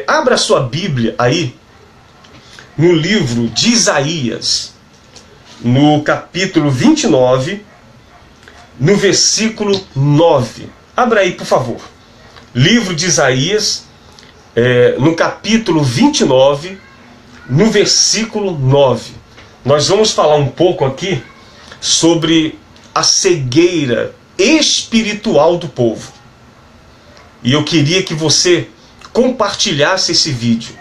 Abra sua Bíblia aí no livro de Isaías, no capítulo 29, no versículo 9. Abra aí, por favor. Livro de Isaías, no capítulo 29, no versículo 9. Nós vamos falar um pouco aqui sobre a cegueira espiritual do povo. E eu queria que você compartilhasse esse vídeo,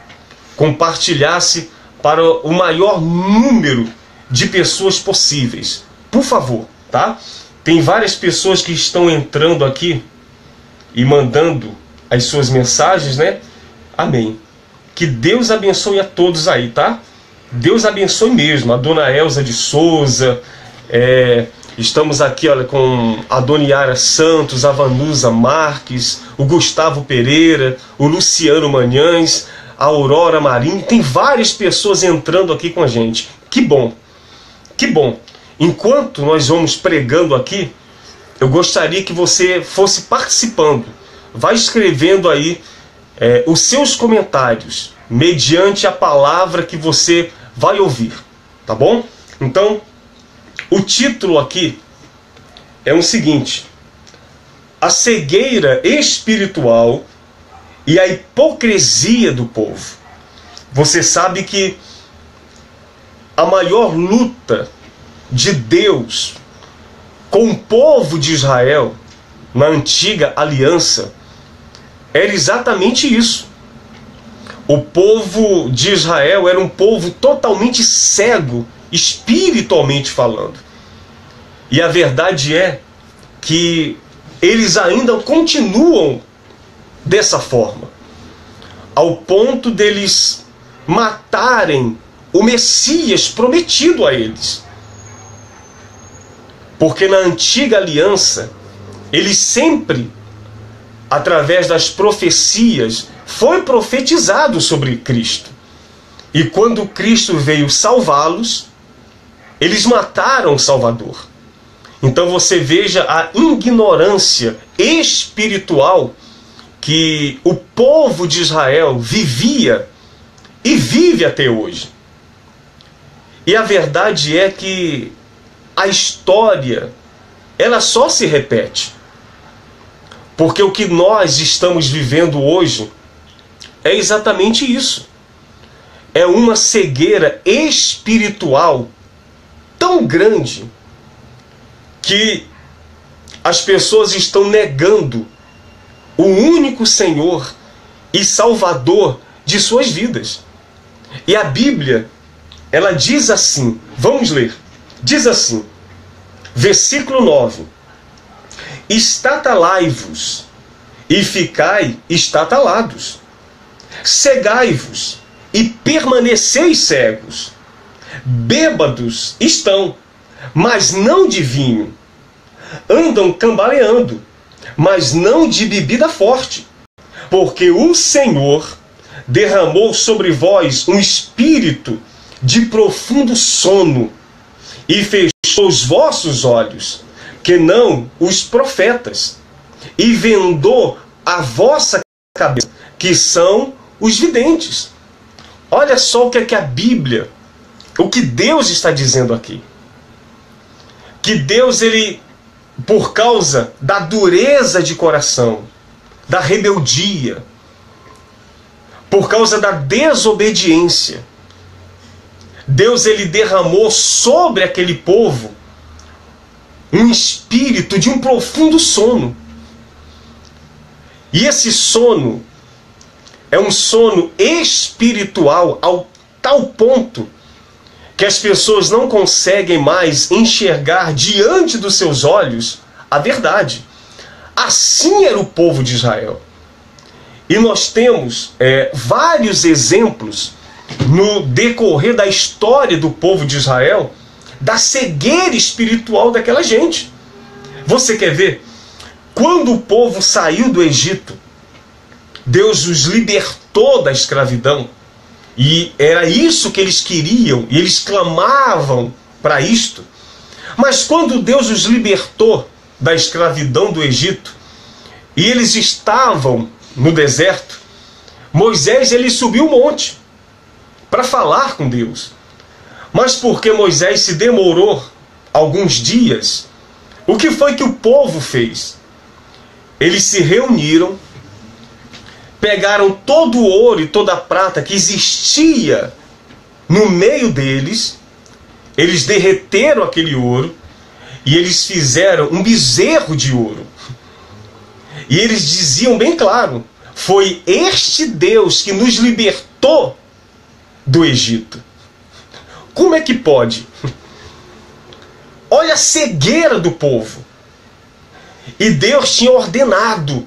compartilhasse para o maior número de pessoas possíveis. Por favor, tá? Tem várias pessoas que estão entrando aqui e mandando as suas mensagens, né? Amém. Que Deus abençoe a todos aí, tá? Deus abençoe mesmo. A dona Elza de Souza, estamos aqui, olha, com a dona Yara Santos, a Vanusa Marques, o Gustavo Pereira, o Luciano Manhães, a Aurora Marinho. Tem várias pessoas entrando aqui com a gente. Que bom, que bom. Enquanto nós vamos pregando aqui, eu gostaria que você fosse participando. Vai escrevendo aí os seus comentários, mediante a palavra que você vai ouvir, tá bom? Então, o título aqui é o seguinte: a cegueira espiritual e a hipocrisia do povo. Você sabe que a maior luta de Deus com o povo de Israel na antiga aliança era exatamente isso. O povo de Israel era um povo totalmente cego, espiritualmente falando. E a verdade é que eles ainda continuam dessa forma, ao ponto deles matarem o Messias prometido a eles. Porque na antiga aliança, eles sempre, através das profecias, foi profetizado sobre Cristo. E quando Cristo veio salvá-los, eles mataram o Salvador. Então você veja a ignorância espiritual que o povo de Israel vivia e vive até hoje. E a verdade é que a história, ela só se repete. Porque o que nós estamos vivendo hoje é exatamente isso. É uma cegueira espiritual tão grande que as pessoas estão negando o único Senhor e Salvador de suas vidas. E a Bíblia, ela diz assim, vamos ler, diz assim, versículo 9: estatalai-vos e ficai estatalados, cegai-vos e permaneceis cegos, bêbados estão, mas não de vinho, andam cambaleando, mas não de bebida forte, porque o Senhor derramou sobre vós um espírito de profundo sono e fechou os vossos olhos, que não os profetas, e vendou a vossa cabeça, que são os videntes. Olha só o que é que a Bíblia, o que Deus está dizendo aqui. Que Deus, ele, por causa da dureza de coração, da rebeldia, por causa da desobediência, Deus, ele derramou sobre aquele povo um espírito de um profundo sono. E esse sono é um sono espiritual ao tal ponto que as pessoas não conseguem mais enxergar diante dos seus olhos a verdade. Assim era o povo de Israel. E nós temos vários exemplos no decorrer da história do povo de Israel, da cegueira espiritual daquela gente. Você quer ver? Quando o povo saiu do Egito, Deus os libertou da escravidão, e era isso que eles queriam, e eles clamavam para isto. Mas quando Deus os libertou da escravidão do Egito, e eles estavam no deserto, Moisés, ele subiu o monte para falar com Deus. Mas porque Moisés se demorou alguns dias, o que foi que o povo fez? Eles se reuniram, pegaram todo o ouro e toda a prata que existia no meio deles, eles derreteram aquele ouro e eles fizeram um bezerro de ouro. E eles diziam bem claro: foi este Deus que nos libertou do Egito. Como é que pode? Olha a cegueira do povo. E Deus tinha ordenado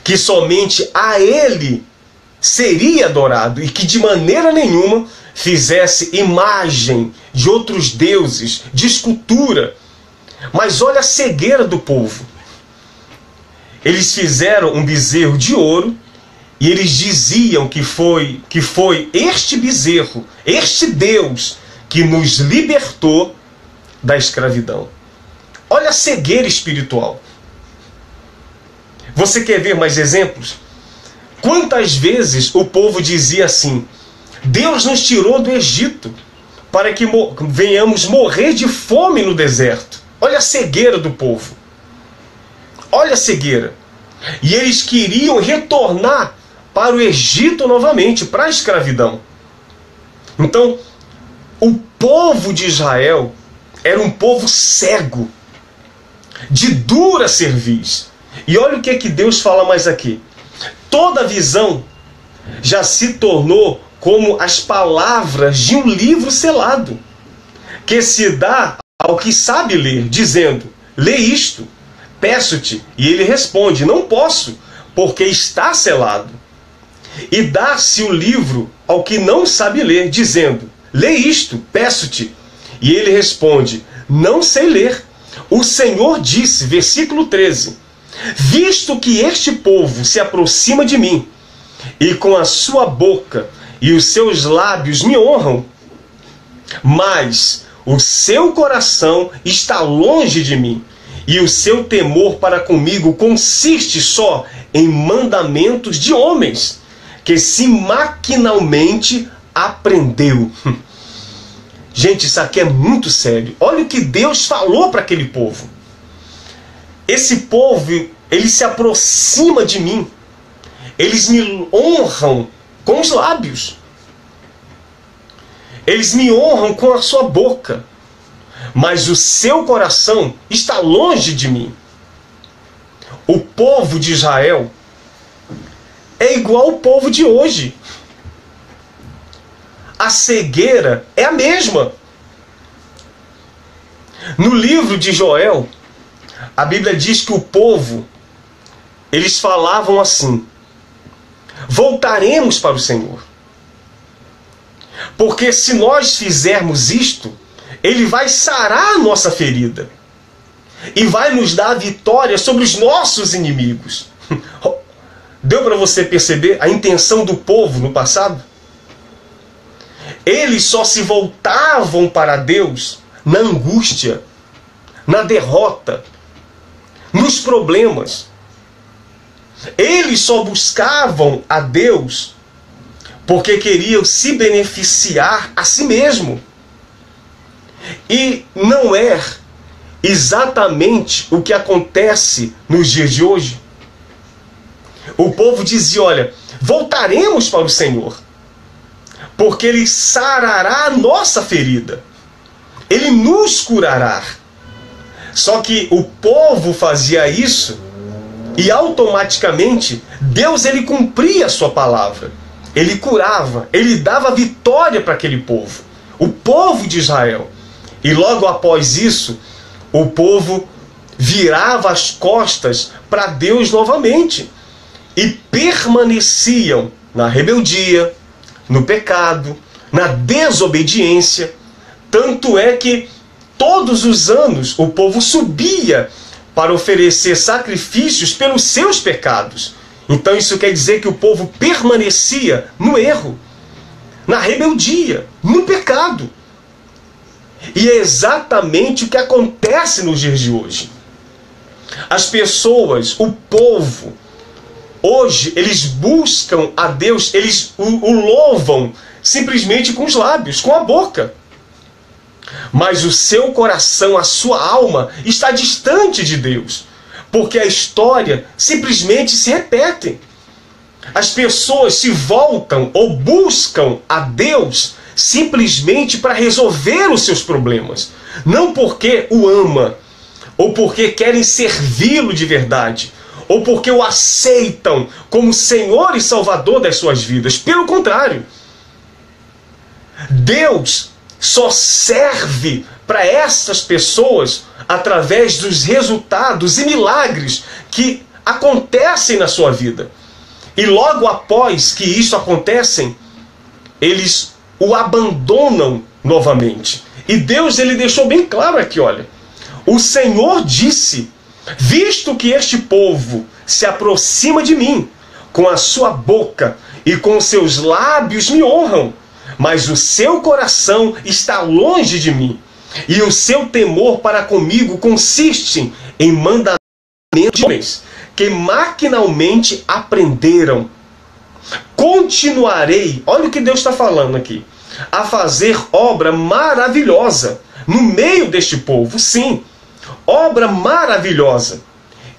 que somente a Ele seria adorado e que de maneira nenhuma fizesse imagem de outros deuses, de escultura. Mas olha a cegueira do povo. Eles fizeram um bezerro de ouro e eles diziam que foi este bezerro, este Deus que nos libertou da escravidão. Olha a cegueira espiritual. Você quer ver mais exemplos? Quantas vezes o povo dizia assim: Deus nos tirou do Egito para que venhamos morrer de fome no deserto. Olha a cegueira do povo. Olha a cegueira. E eles queriam retornar para o Egito novamente, para a escravidão. Então, o povo de Israel era um povo cego, de dura cerviz. E olha o que é que Deus fala mais aqui. Toda visão já se tornou como as palavras de um livro selado, que se dá ao que sabe ler, dizendo: lê isto, peço-te. E ele responde: não posso, porque está selado. E dá-se o livro ao que não sabe ler, dizendo: lê isto, peço-te. E ele responde: não sei ler. O Senhor disse, versículo 13: visto que este povo se aproxima de mim, e com a sua boca e os seus lábios me honram, mas o seu coração está longe de mim, e o seu temor para comigo consiste só em mandamentos de homens, que se maquinalmente aprendeu. Gente, isso aqui é muito sério. Olha o que Deus falou para aquele povo. Esse povo, ele se aproxima de mim. Eles me honram com os lábios. Eles me honram com a sua boca. Mas o seu coração está longe de mim. O povo de Israel é igual ao povo de hoje. A cegueira é a mesma. No livro de Joel, a Bíblia diz que o povo, eles falavam assim: voltaremos para o Senhor, porque se nós fizermos isto, Ele vai sarar a nossa ferida e vai nos dar a vitória sobre os nossos inimigos. Deu para você perceber a intenção do povo no passado? Eles só se voltavam para Deus na angústia, na derrota, nos problemas. Eles só buscavam a Deus porque queriam se beneficiar a si mesmo. E não é exatamente o que acontece nos dias de hoje. O povo dizia: olha, voltaremos para o Senhor, porque Ele sarará a nossa ferida, Ele nos curará. Só que o povo fazia isso e automaticamente Deus, Ele cumpria a sua palavra. Ele curava, Ele dava vitória para aquele povo, o povo de Israel. E logo após isso, o povo virava as costas para Deus novamente e permaneciam na rebeldia, no pecado, na desobediência. Tanto é que todos os anos o povo subia para oferecer sacrifícios pelos seus pecados. Então isso quer dizer que o povo permanecia no erro, na rebeldia, no pecado. E é exatamente o que acontece nos dias de hoje. As pessoas, o povo, Hoje eles buscam a Deus, eles o louvam simplesmente com os lábios, com a boca. Mas o seu coração, a sua alma está distante de Deus, porque a história simplesmente se repete. As pessoas se voltam ou buscam a Deus simplesmente para resolver os seus problemas, não porque o ama, ou porque querem servi-lo de verdade, ou porque o aceitam como Senhor e Salvador das suas vidas. Pelo contrário, Deus só serve para essas pessoas através dos resultados e milagres que acontecem na sua vida. E logo após que isso acontece, eles o abandonam novamente. E Deus, ele deixou bem claro aqui, olha. O Senhor disse: visto que este povo se aproxima de mim, com a sua boca e com seus lábios me honram, mas o seu coração está longe de mim, e o seu temor para comigo consiste em mandamentos de homens que maquinalmente aprenderam. Continuarei, olha o que Deus está falando aqui, a fazer obra maravilhosa no meio deste povo, sim, obra maravilhosa,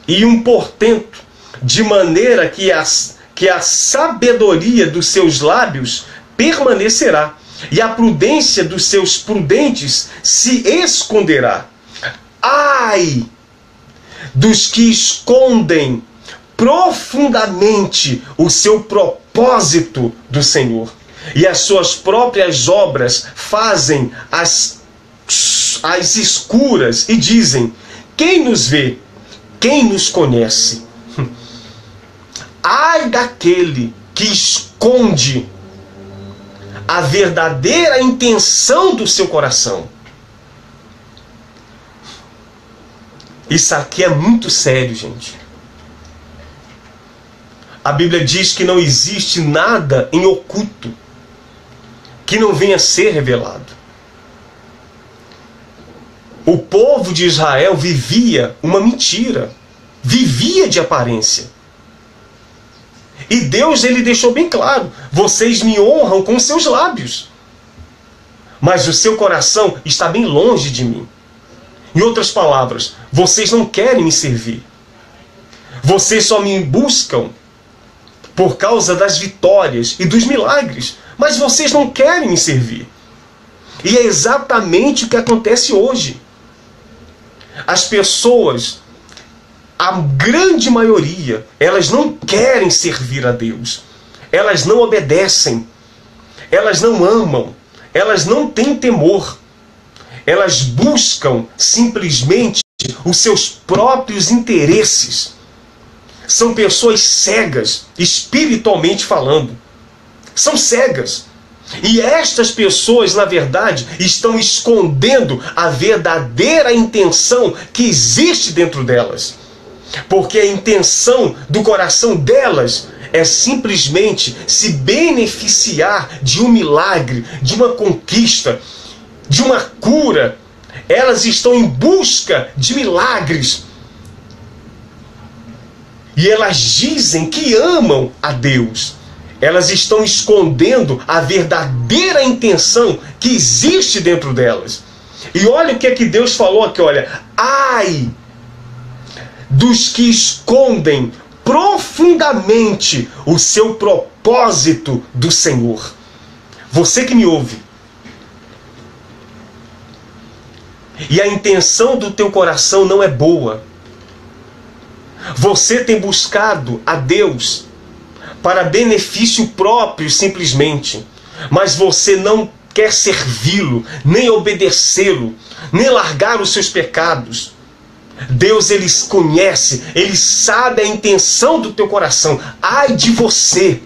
e um portento, de maneira que a sabedoria dos seus lábios permanecerá, e a prudência dos seus prudentes se esconderá. Ai dos que escondem profundamente o seu propósito do Senhor, e as suas próprias obras fazem as escuras, e dizem: quem nos vê? Quem nos conhece? Ai daquele que esconde a verdadeira intenção do seu coração. Isso aqui é muito sério, gente. A Bíblia diz que não existe nada em oculto que não venha a ser revelado. O povo de Israel vivia uma mentira, vivia de aparência. E Deus, ele deixou bem claro: vocês me honram com seus lábios, mas o seu coração está bem longe de mim. Em outras palavras, vocês não querem me servir. Vocês só me buscam por causa das vitórias e dos milagres, mas vocês não querem me servir. E é exatamente o que acontece hoje. As pessoas, a grande maioria, elas não querem servir a Deus. Elas não obedecem. Elas não amam. Elas não têm temor. Elas buscam simplesmente os seus próprios interesses. São pessoas cegas, espiritualmente falando. São cegas. E estas pessoas, na verdade, estão escondendo a verdadeira intenção que existe dentro delas. Porque a intenção do coração delas é simplesmente se beneficiar de um milagre, de uma conquista, de uma cura. Elas estão em busca de milagres. E elas dizem que amam a Deus. Elas estão escondendo a verdadeira intenção que existe dentro delas. E olha o que é que Deus falou aqui, olha. Ai dos que escondem profundamente o seu propósito do Senhor. Você que me ouve. E a intenção do teu coração não é boa. Você tem buscado a Deus para benefício próprio simplesmente, mas você não quer servi-lo, nem obedecê-lo, nem largar os seus pecados. Deus, ele conhece, ele sabe a intenção do teu coração. Ai de você!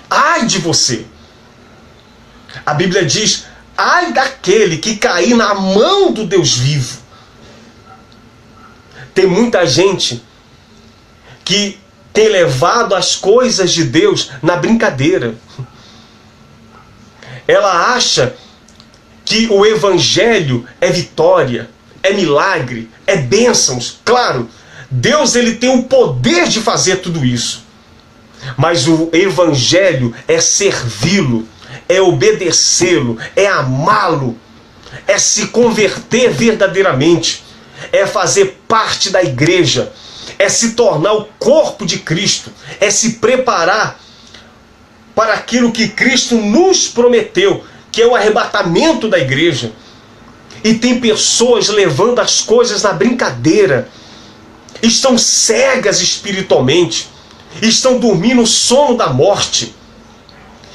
Ai de você! A Bíblia diz: ai daquele que cair na mão do Deus vivo. Tem muita gente que tem levado as coisas de Deus na brincadeira. Ela acha que o evangelho é vitória, é milagre, é bênçãos. Claro, Deus, ele tem o poder de fazer tudo isso. Mas o evangelho é servi-lo, é obedecê-lo, é amá-lo, é se converter verdadeiramente, é fazer parte da igreja, é se tornar o corpo de Cristo, é se preparar para aquilo que Cristo nos prometeu, que é o arrebatamento da igreja. E tem pessoas levando as coisas na brincadeira, estão cegas espiritualmente, estão dormindo o sono da morte,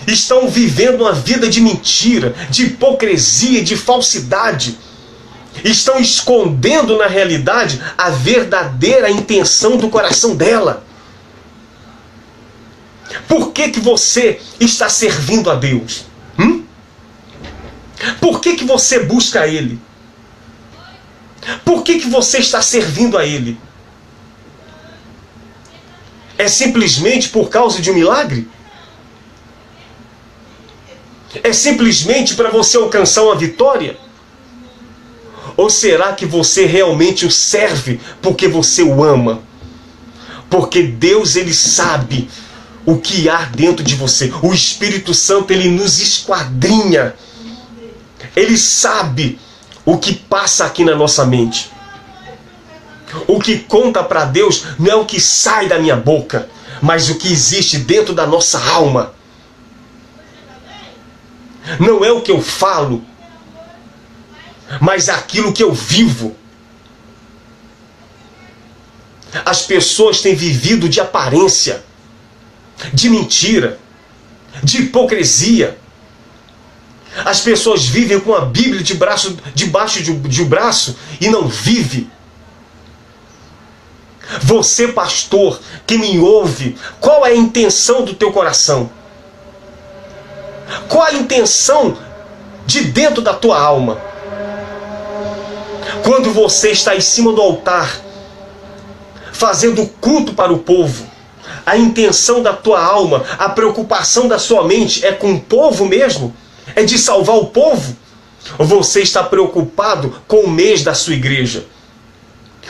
estão vivendo uma vida de mentira, de hipocrisia, de falsidade, estão escondendo na realidade a verdadeira intenção do coração dela. Por que que você está servindo a Deus? Por que que você busca Ele? Por que que você está servindo a Ele? É simplesmente por causa de um milagre? É simplesmente para você alcançar uma vitória? Ou será que você realmente o serve porque você o ama? Porque Deus, ele sabe o que há dentro de você. O Espírito Santo, ele nos esquadrinha. Ele sabe o que passa aqui na nossa mente. O que conta para Deus não é o que sai da minha boca, mas o que existe dentro da nossa alma. Não é o que eu falo, mas aquilo que eu vivo. As pessoas têm vivido de aparência, de mentira, de hipocrisia. As pessoas vivem com a Bíblia debaixo de braço e não vivem. Você, pastor, que me ouve, qual é a intenção do teu coração? Qual a intenção de dentro da tua alma? Quando você está em cima do altar, fazendo culto para o povo, a intenção da tua alma, a preocupação da sua mente é com o povo mesmo? É de salvar o povo? Ou você está preocupado com o mês da sua igreja?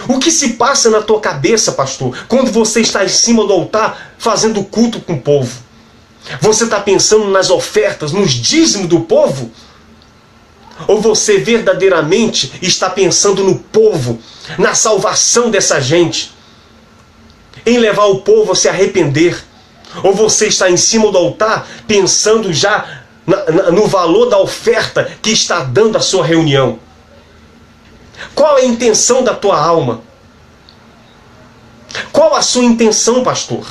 O que se passa na tua cabeça, pastor, quando você está em cima do altar fazendo culto com o povo? Você está pensando nas ofertas, nos dízimos do povo? Ou você verdadeiramente está pensando no povo, na salvação dessa gente, em levar o povo a se arrepender? Ou você está em cima do altar pensando já no valor da oferta que está dando a sua reunião? Qual é a intenção da tua alma? Qual a sua intenção, pastor?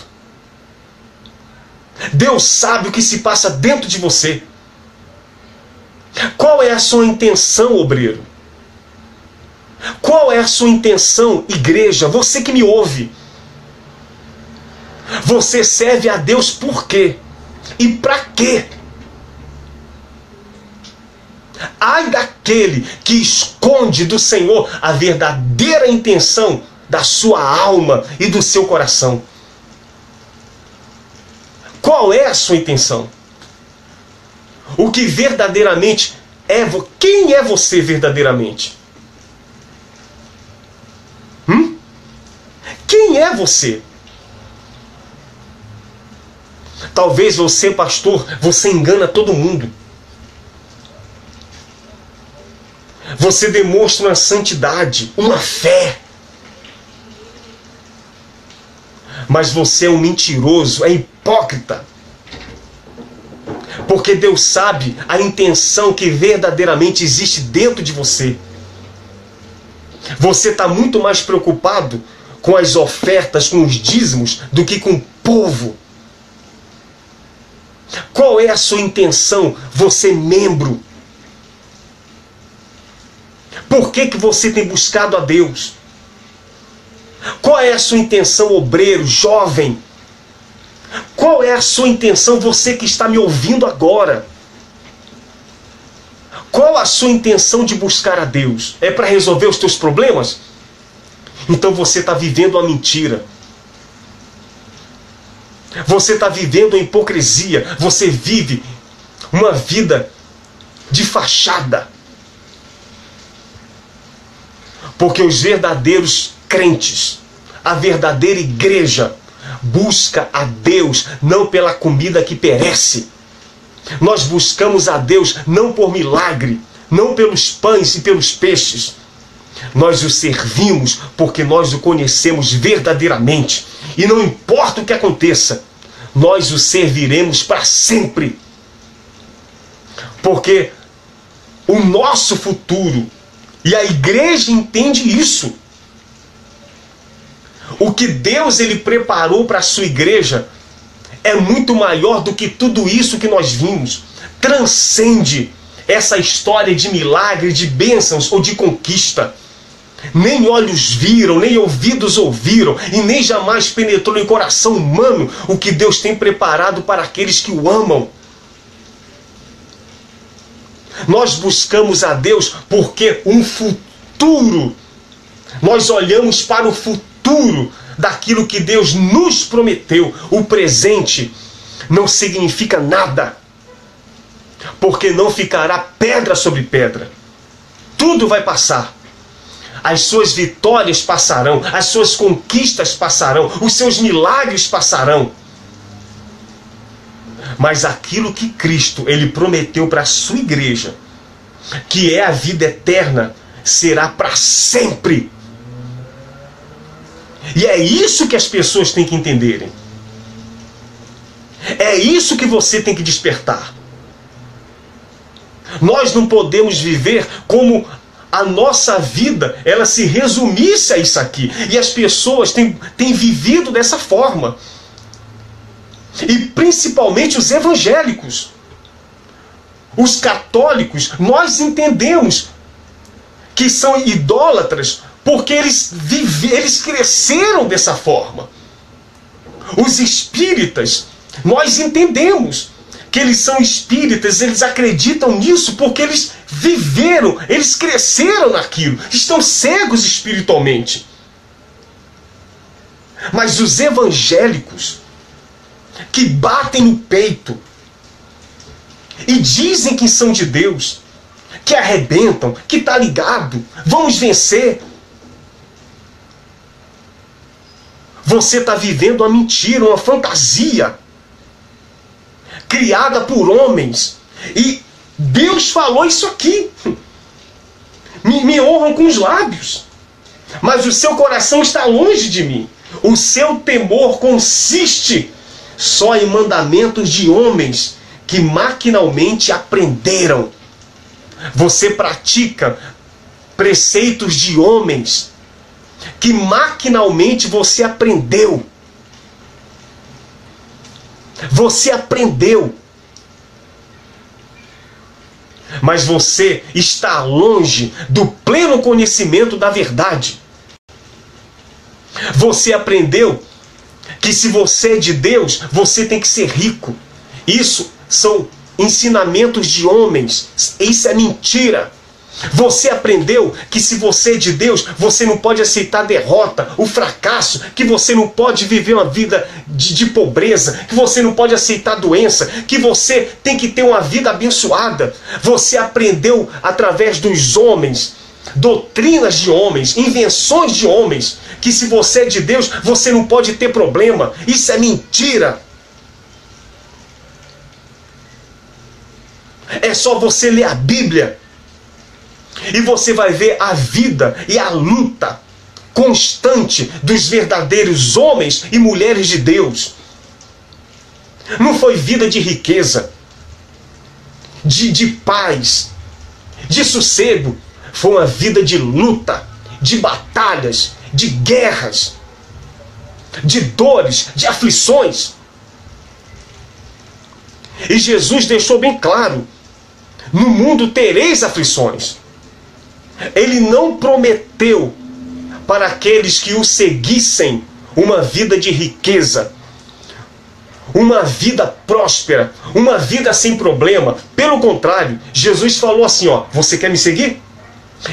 Deus sabe o que se passa dentro de você. Qual é a sua intenção, obreiro? Qual é a sua intenção, igreja? Você que me ouve. Você serve a Deus por quê? E para quê? Ai daquele que esconde do Senhor a verdadeira intenção da sua alma e do seu coração. Qual é a sua intenção? O que verdadeiramente é... Quem é você verdadeiramente? Quem é você? Talvez você, pastor, você engana todo mundo. Você demonstra uma santidade, uma fé. Mas você é um mentiroso, é hipócrita. Porque Deus sabe a intenção que verdadeiramente existe dentro de você. Você está muito mais preocupado com as ofertas, com os dízimos, do que com o povo. Qual é a sua intenção, você membro? Por que que você tem buscado a Deus? Qual é a sua intenção, obreiro, jovem? Qual é a sua intenção, você que está me ouvindo agora? Qual a sua intenção de buscar a Deus? É para resolver os teus problemas? Então você está vivendo uma mentira. Você está vivendo uma hipocrisia. Você vive uma vida de fachada. Porque os verdadeiros crentes, A verdadeira igreja busca a Deus não pela comida que perece. Nós buscamos a Deus não por milagre, não pelos pães e pelos peixes. Nós o servimos porque nós o conhecemos verdadeiramente. E não importa o que aconteça, nós o serviremos para sempre. Porque o nosso futuro, e a igreja entende isso. O que Deus ele preparou para a sua igreja é muito maior do que tudo isso que nós vimos. Transcende essa história de milagre, de bênçãos ou de conquista. Nem olhos viram, nem ouvidos ouviram, e nem jamais penetrou em coração humano o que Deus tem preparado para aqueles que o amam. Nós buscamos a Deus porque um futuro, nós olhamos para o futuro daquilo que Deus nos prometeu. O presente não significa nada, porque não ficará pedra sobre pedra. Tudo vai passar. As suas vitórias passarão, as suas conquistas passarão, os seus milagres passarão. Mas aquilo que Cristo ele prometeu para a sua igreja, que é a vida eterna, será para sempre. E é isso que as pessoas têm que entenderem. É isso que você tem que despertar. Nós não podemos viver como a nossa vida ela se resumisse a isso aqui. E as pessoas têm vivido dessa forma. E principalmente os evangélicos. Os católicos, nós entendemos que são idólatras porque eles cresceram dessa forma. Os espíritas, nós entendemos que eles são espíritas, eles acreditam nisso porque eles viveram, eles cresceram naquilo, estão cegos espiritualmente. Mas os evangélicos, que batem no peito e dizem que são de Deus, que arrebentam, que tá ligado, vamos vencer. Você está vivendo uma mentira, uma fantasia criada por homens. E Deus falou isso aqui. Me honram com os lábios, mas o seu coração está longe de mim. O seu temor consiste só em mandamentos de homens que maquinalmente aprenderam. Você pratica preceitos de homens que maquinalmente você aprendeu. Você aprendeu. Mas você está longe do pleno conhecimento da verdade. Você aprendeu que se você é de Deus, você tem que ser rico. Isso são ensinamentos de homens. Isso é mentira. Você aprendeu que se você é de Deus, você não pode aceitar a derrota, o fracasso, que você não pode viver uma vida de pobreza, que você não pode aceitar a doença, que você tem que ter uma vida abençoada. Você aprendeu através dos homens, doutrinas de homens, invenções de homens, que se você é de Deus, você não pode ter problema. Isso é mentira. É só você ler a Bíblia e você vai ver a vida e a luta constante dos verdadeiros homens e mulheres de Deus. Não foi vida de riqueza, de paz, de sossego. Foi uma vida de luta, de batalhas, de guerras, de dores, de aflições. E Jesus deixou bem claro: no mundo tereis aflições. Ele não prometeu para aqueles que o seguissem uma vida de riqueza, uma vida próspera, uma vida sem problema. Pelo contrário, Jesus falou assim: ó, você quer me seguir?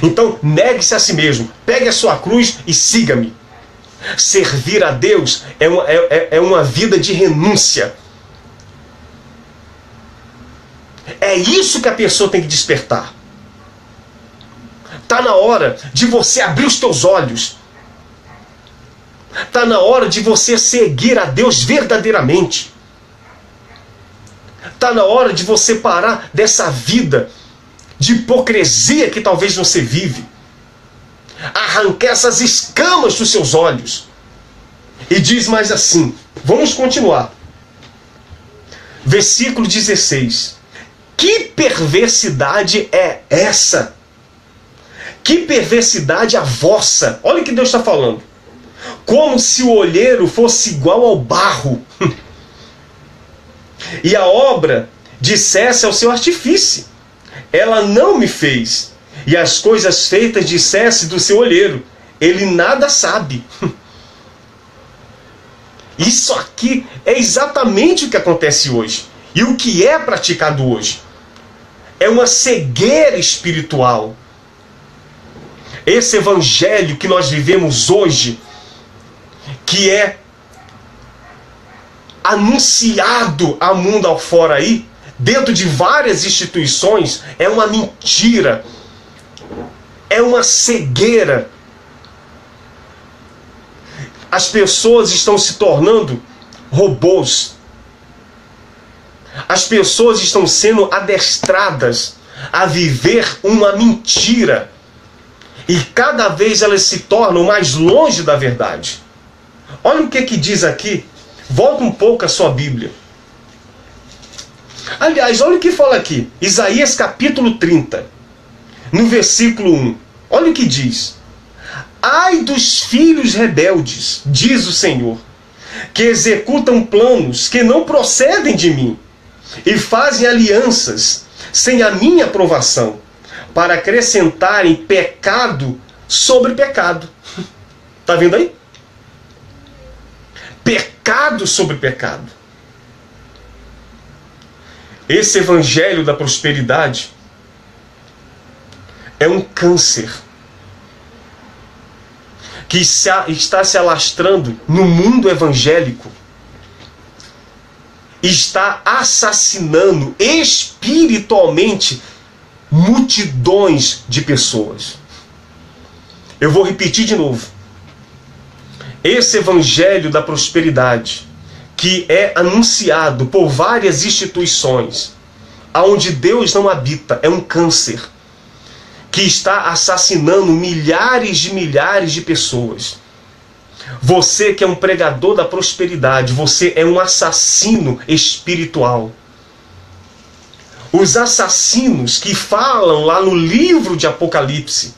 Então negue-se a si mesmo, pegue a sua cruz e siga-me. Servir a Deus é uma vida de renúncia. É isso que a pessoa tem que despertar. Está na hora de você abrir os teus olhos. Está na hora de você seguir a Deus verdadeiramente. Está na hora de você parar dessa vida de hipocrisia que talvez você vive. Arrancar essas escamas dos seus olhos. E diz mais assim, vamos continuar. Versículo 16. Que perversidade é essa? Que perversidade a vossa? Olha o que Deus está falando. Como se o olheiro fosse igual ao barro. E a obra dissesse ao seu artífice: ela não me fez. E as coisas feitas dissesse do seu olheiro: ele nada sabe. Isso aqui é exatamente o que acontece hoje. E o que é praticado hoje. É uma cegueira espiritual. Esse evangelho que nós vivemos hoje, que é anunciado a mundo afora aí, dentro de várias instituições, é uma mentira. É uma cegueira. As pessoas estão se tornando robôs. As pessoas estão sendo adestradas a viver uma mentira. E cada vez elas se tornam mais longe da verdade. Olha o que diz aqui. Volta um pouco a sua Bíblia. Aliás, olha o que fala aqui. Isaías capítulo 30. No versículo 1. Olha o que diz. Ai dos filhos rebeldes, diz o Senhor, que executam planos que não procedem de mim, e fazem alianças sem a minha aprovação, para acrescentarem pecado sobre pecado. Está vendo aí? Pecado sobre pecado. Esse evangelho da prosperidade é um câncer que está se alastrando no mundo evangélico. Está assassinando espiritualmente multidões de pessoas. Eu vou repetir de novo. Esse evangelho da prosperidade, que é anunciado por várias instituições, aonde Deus não habita, é um câncer que está assassinando milhares de pessoas. Você que é um pregador da prosperidade, você é um assassino espiritual. Os assassinos que falam lá no livro de Apocalipse,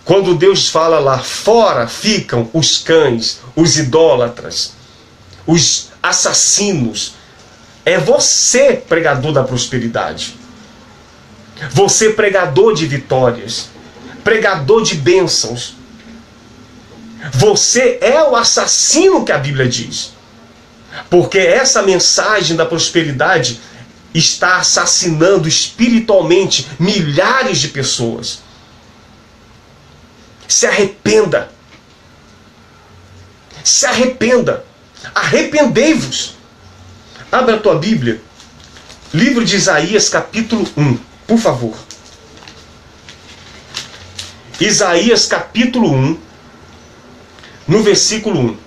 quando Deus fala lá, fora ficam os cães, os idólatras, os assassinos. É você, pregador da prosperidade. Você, pregador de vitórias, pregador de bênçãos. Você é o assassino que a Bíblia diz. Porque essa mensagem da prosperidade está assassinando espiritualmente milhares de pessoas. Se arrependa. Se arrependa. Arrependei-vos. Abra a tua Bíblia. Livro de Isaías, capítulo 1. Por favor. Isaías, capítulo 1. No versículo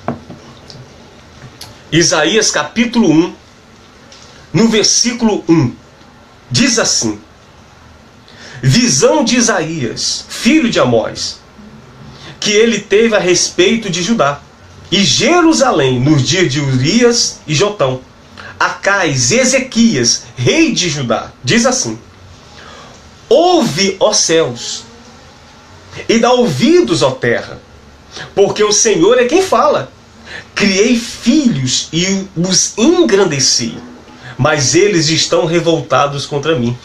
1. Isaías, capítulo 1. No versículo 1. Diz assim. Visão de Isaías, filho de Amós, que ele teve a respeito de Judá e Jerusalém nos dias de Urias e Jotão, Acais e Ezequias, rei de Judá. Diz assim: ouve, ó céus, e dá ouvidos, ó terra, porque o Senhor é quem fala. Criei filhos e os engrandeci, mas eles estão revoltados contra mim.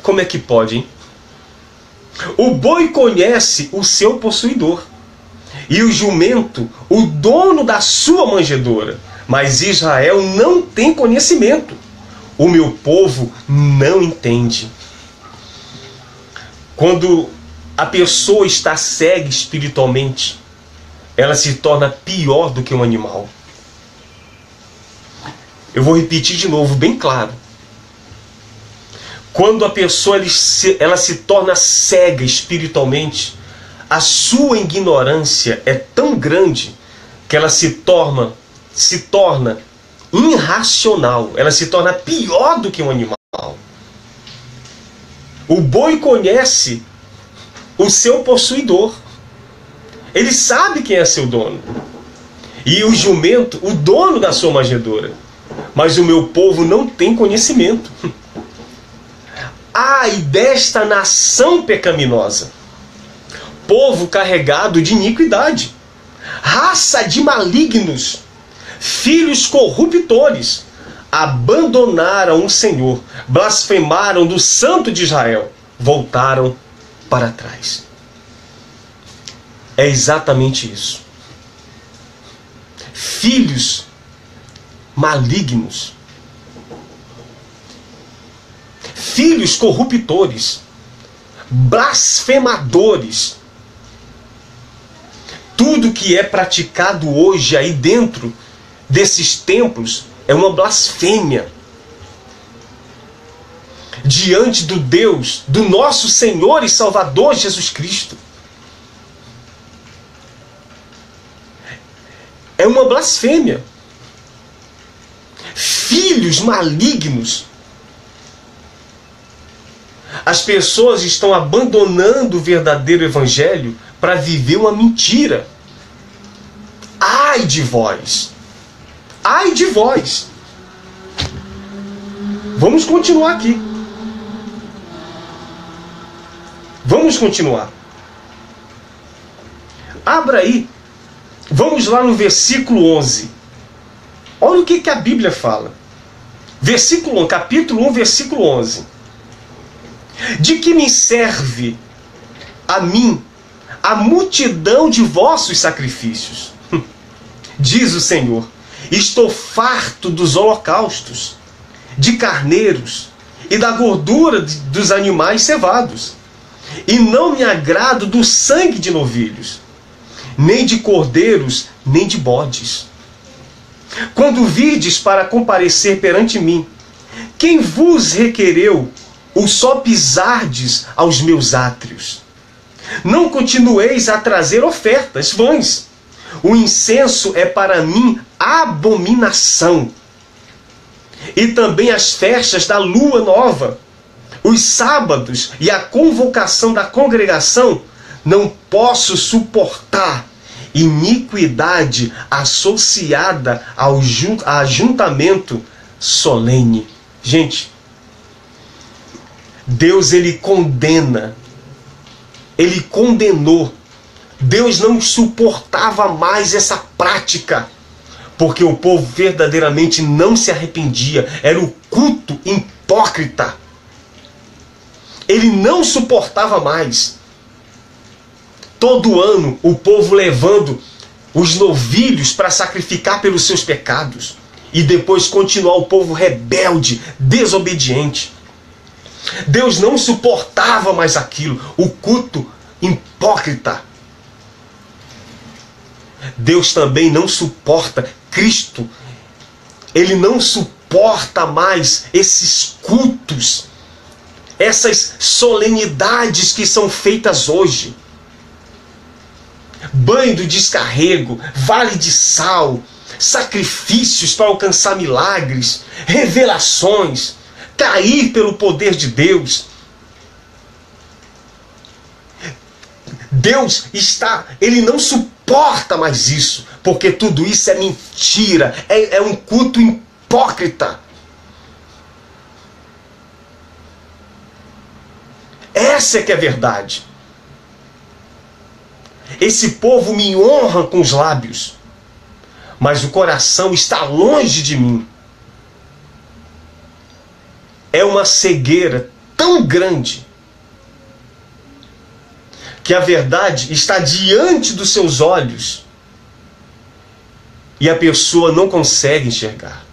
Como é que pode, hein? O boi conhece o seu possuidor, e o jumento o dono da sua manjedoura, mas Israel não tem conhecimento. O meu povo não entende. Quando a pessoa está cega espiritualmente, ela se torna pior do que um animal. Eu vou repetir de novo, bem claro. Quando a pessoa ela se torna cega espiritualmente, a sua ignorância é tão grande que ela se torna irracional, ela se torna pior do que um animal. O boi conhece o seu possuidor. Ele sabe quem é seu dono. E o jumento, o dono da sua manjedoura. Mas o meu povo não tem conhecimento. Ai desta nação pecaminosa, povo carregado de iniquidade, raça de malignos, filhos corruptores, abandonaram o Senhor, blasfemaram do Santo de Israel, voltaram para trás. É exatamente isso. Filhos malignos, filhos corruptores, blasfemadores. Tudo que é praticado hoje aí dentro desses templos é uma blasfêmia diante do Deus, do nosso Senhor e Salvador Jesus Cristo. É uma blasfêmia. Filhos malignos. As pessoas estão abandonando o verdadeiro evangelho para viver uma mentira. Ai de vós! Ai de vós! Vamos continuar aqui. Vamos continuar. Abra aí. Vamos lá no versículo 11. Olha o que a Bíblia fala. Versículo 1, capítulo 1, versículo 11. De que me serve a mim a multidão de vossos sacrifícios? Diz o Senhor, estou farto dos holocaustos, de carneiros e da gordura dos animais cevados, e não me agrado do sangue de novilhos, nem de cordeiros, nem de bodes. Quando virdes para comparecer perante mim, quem vos requereu o só pisardes aos meus átrios? Não continueis a trazer ofertas vãs. O incenso é para mim abominação. E também as festas da lua nova, os sábados e a convocação da congregação, não posso suportar. Iniquidade associada ao ajuntamento solene. Gente, Deus ele condena, ele condenou. Deus não suportava mais essa prática, porque o povo verdadeiramente não se arrependia. Era o culto hipócrita. Ele não suportava mais. Todo ano o povo levando os novilhos para sacrificar pelos seus pecados. E depois continuar o povo rebelde, desobediente. Deus não suportava mais aquilo. O culto hipócrita. Deus também não suporta. Cristo, ele não suporta mais esses cultos. Essas solenidades que são feitas hoje. Banho do descarrego, vale de sal, sacrifícios para alcançar milagres, revelações, cair pelo poder de Deus. Deus ele não suporta mais isso, porque tudo isso é mentira, é um culto hipócrita. Essa é que é a verdade. Esse povo me honra com os lábios, mas o coração está longe de mim. É uma cegueira tão grande que a verdade está diante dos seus olhos e a pessoa não consegue enxergar.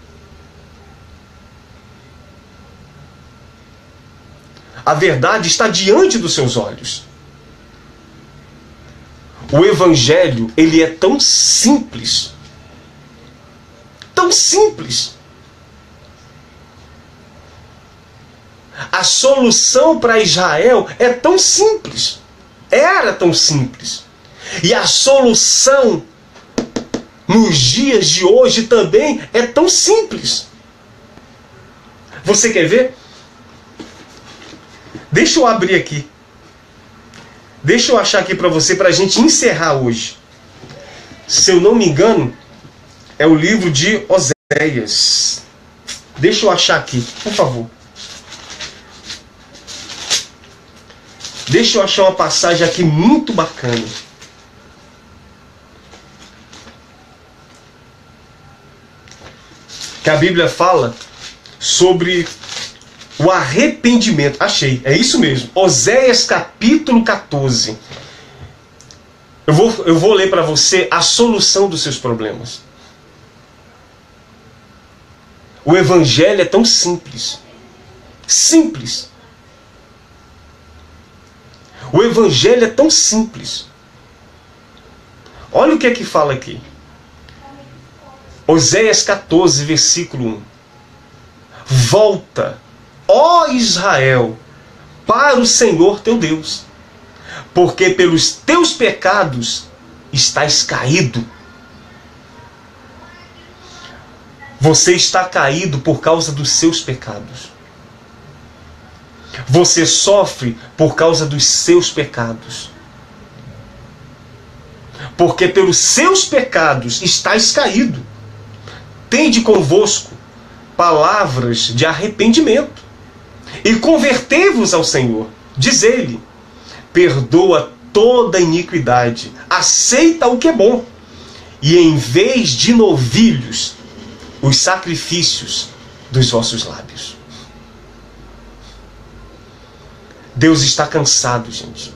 A verdade está diante dos seus olhos. O evangelho, ele é tão simples. Tão simples. A solução para Israel é tão simples. Era tão simples. E a solução nos dias de hoje também é tão simples. Você quer ver? Deixa eu abrir aqui. Deixa eu achar aqui para você, para a gente encerrar hoje. Se eu não me engano, é o livro de Oséias. Deixa eu achar aqui, por favor. Deixa eu achar uma passagem aqui muito bacana. Que a Bíblia fala sobre o arrependimento. Achei, é isso mesmo. Oséias capítulo 14. Eu vou ler para você a solução dos seus problemas. O Evangelho é tão simples. Simples. O Evangelho é tão simples. Olha o que é que fala aqui. Oséias 14, versículo 1. Volta, ó Israel, para o Senhor teu Deus, porque pelos teus pecados estás caído. Você está caído por causa dos seus pecados. Você sofre por causa dos seus pecados. Porque pelos seus pecados estás caído. Tende convosco palavras de arrependimento e convertei-vos ao Senhor. Diz ele: perdoa toda iniquidade, aceita o que é bom, e em vez de novilhos, os sacrifícios dos vossos lábios. Deus está cansado, gente,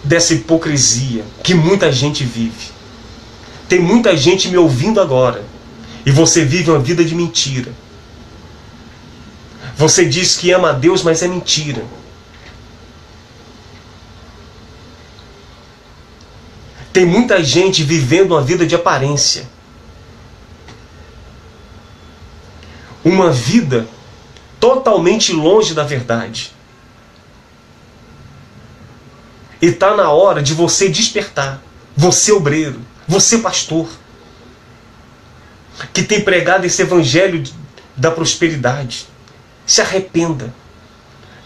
dessa hipocrisia que muita gente vive. Tem muita gente me ouvindo agora e você vive uma vida de mentira. Você diz que ama a Deus, mas é mentira. Tem muita gente vivendo uma vida de aparência. Uma vida totalmente longe da verdade. E está na hora de você despertar. Você obreiro, você pastor, que tem pregado esse evangelho da prosperidade. Se arrependa.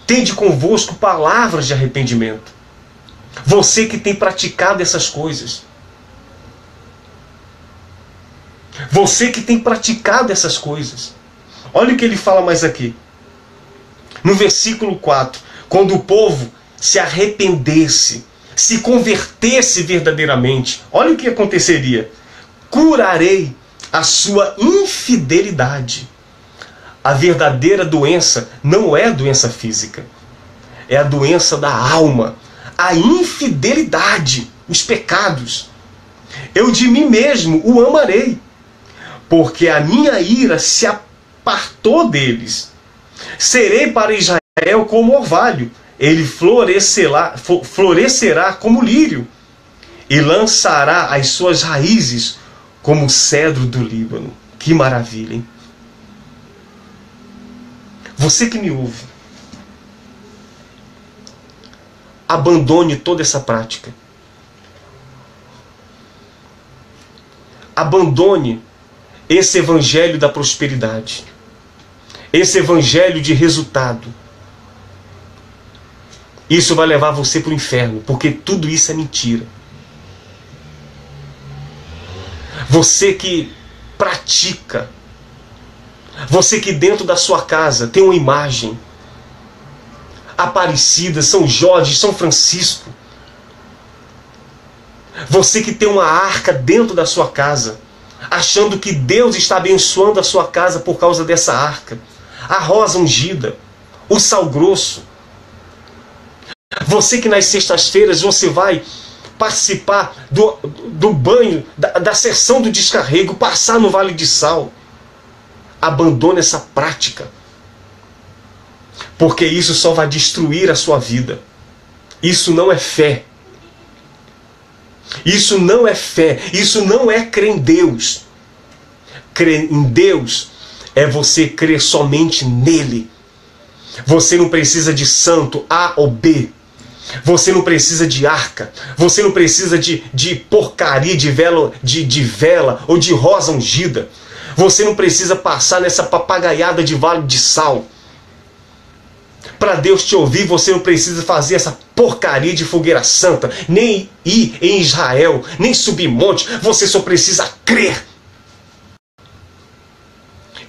Tende convosco palavras de arrependimento. Você que tem praticado essas coisas. Você que tem praticado essas coisas. Olha o que ele fala mais aqui. No versículo 4. Quando o povo se arrependesse, se convertesse verdadeiramente, olha o que aconteceria. Curarei a sua infidelidade. A verdadeira doença não é a doença física. É a doença da alma. A infidelidade, os pecados. Eu de mim mesmo o amarei, porque a minha ira se apartou deles. Serei para Israel como orvalho, ele florescerá como lírio, e lançará as suas raízes como o cedro do Líbano. Que maravilha, hein? Você que me ouve, abandone toda essa prática. Abandone esse evangelho da prosperidade. Esse evangelho de resultado. Isso vai levar você para o inferno, porque tudo isso é mentira. Você que pratica, você que dentro da sua casa tem uma imagem, Aparecida, São Jorge, São Francisco. Você que tem uma arca dentro da sua casa, achando que Deus está abençoando a sua casa por causa dessa arca. A rosa ungida, o sal grosso. Você que nas sextas-feiras você vai participar do banho, da sessão do descarrego, passar no Vale de Sal. Abandone essa prática. Porque isso só vai destruir a sua vida. Isso não é fé. Isso não é fé. Isso não é crer em Deus. Crer em Deus é você crer somente nele. Você não precisa de santo A ou B. Você não precisa de arca. Você não precisa de porcaria de vela ou de rosa ungida. Você não precisa passar nessa papagaiada de vale de sal. Para Deus te ouvir, você não precisa fazer essa porcaria de fogueira santa, nem ir em Israel, nem subir monte. Você só precisa crer.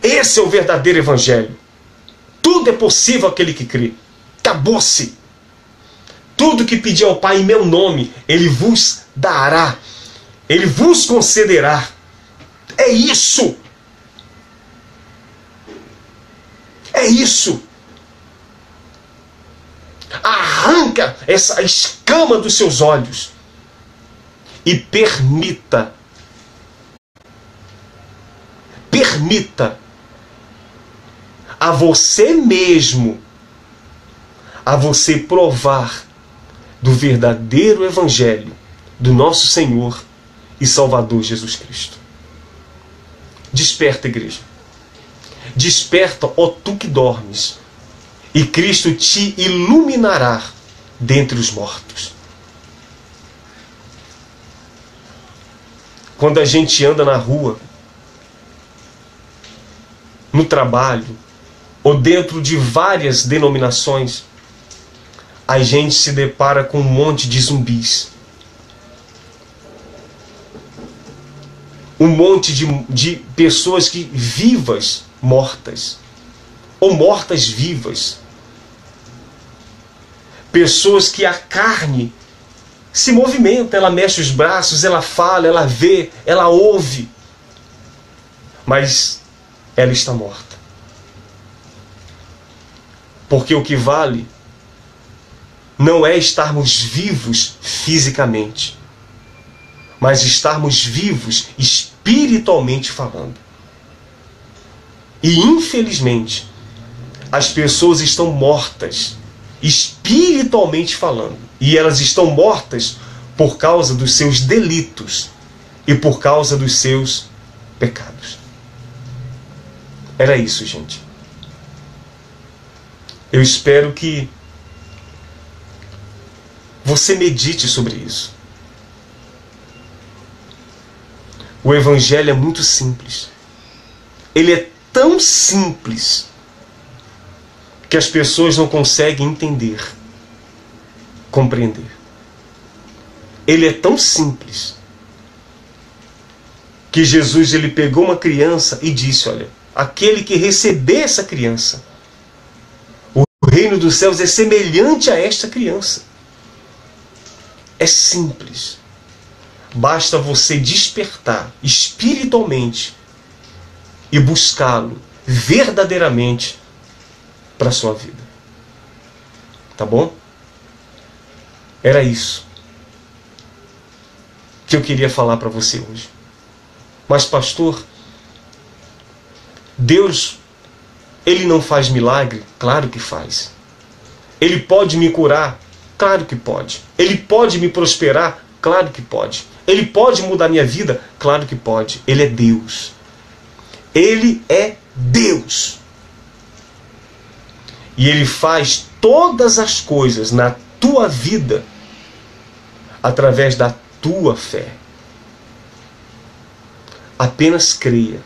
Esse é o verdadeiro evangelho. Tudo é possível àquele que crê. Acabou-se. Tudo que pedir ao Pai em meu nome, Ele vos dará. Ele vos concederá. É isso. É isso. Arranca essa escama dos seus olhos e permita a você mesmo, a você provar do verdadeiro evangelho do nosso Senhor e Salvador Jesus Cristo. Desperta, igreja. Desperta, ó tu que dormes, e Cristo te iluminará dentre os mortos. Quando a gente anda na rua, no trabalho, ou dentro de várias denominações, a gente se depara com um monte de zumbis. Um monte de pessoas que vivas, mortas. Ou mortas vivas. Pessoas que a carne se movimenta, ela mexe os braços, ela fala, ela vê, ela ouve. Mas ela está morta. Porque o que vale não é estarmos vivos fisicamente, mas estarmos vivos espiritualmente falando. E infelizmente, as pessoas estão mortas espiritualmente falando. E elas estão mortas por causa dos seus delitos e por causa dos seus pecados. Era isso, gente. Eu espero que você medite sobre isso. O Evangelho é muito simples. Ele é tão simples que as pessoas não conseguem entender, compreender. Ele é tão simples que Jesus ele pegou uma criança e disse, olha, aquele que receber essa criança, o reino dos céus é semelhante a esta criança. É simples. Basta você despertar espiritualmente e buscá-lo verdadeiramente para a sua vida. Tá bom? Era isso que eu queria falar para você hoje. Mas, pastor, Deus, Ele não faz milagre? Claro que faz. Ele pode me curar? Claro que pode. Ele pode me prosperar? Claro que pode. Ele pode mudar minha vida? Claro que pode. Ele é Deus. Ele é Deus. E Ele faz todas as coisas na tua vida através da tua fé. Apenas creia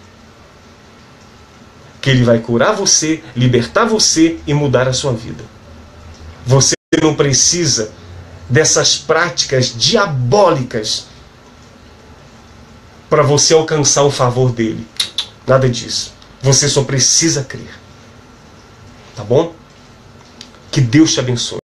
que Ele vai curar você, libertar você e mudar a sua vida. Você não precisa dessas práticas diabólicas para você alcançar o favor dele. Nada disso. Você só precisa crer. Tá bom? Que Deus te abençoe.